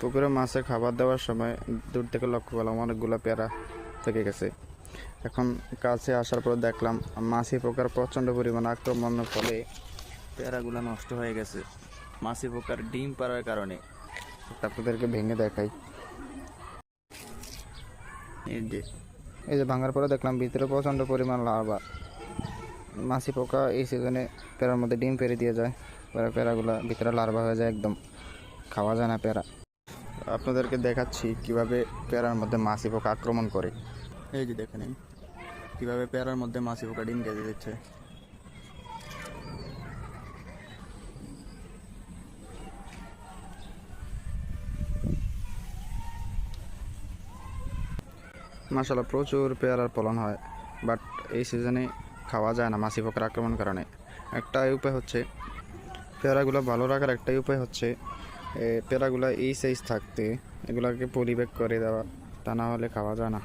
পুকুরে মাছে খাবার দেওয়ার সময় দূর থেকে লক্ষ্য করলাম অনেকগুলো পেয়ারা থেকে গেছে। এখন কাছে আসার পর দেখলাম মাছি পোকার প্রচণ্ড পরিমাণ আক্রমণের ফলে পেয়ারাগুলো নষ্ট হয়ে গেছে মাছি পোকার ডিম পাড়ার কারণে। আপনাদেরকে ভেঙে দেখাই। এই যে ভাঙার পরে দেখলাম ভিতরে প্রচণ্ড পরিমাণ লার্ভা। মাছি পোকা এই সিজনে পেয়ারার মধ্যে ডিম পেড়ে দিয়ে যায়, পেয়ারাগুলো ভিতরে লার্ভা হয়ে যায়, একদম খাওয়া যায় না পেয়ারা। আপনাদেরকে দেখাচ্ছি কিভাবে পেয়ারার মধ্যে মাছি পোকা আক্রমণ করে। এই যে দেখেন কিভাবে পেয়ারার মধ্যে মাছি পোকা ডিম গেঁথে দিচ্ছে। মাশাআল্লাহ প্রচুর পেয়ারার ফলন হয়, বাট এই সিজনে খাওয়া যায় না মাছি পোকার আক্রমণ কারণে। একটাই উপায় হচ্ছে পেয়ারাগুলো ভালো রাখার, একটাই উপায় হচ্ছে পেয়ারাগুলো এই সাইজ থাকতে এগুলাকে পরিবেক করে দেওয়া, তা না হলে খাওয়া যায় না।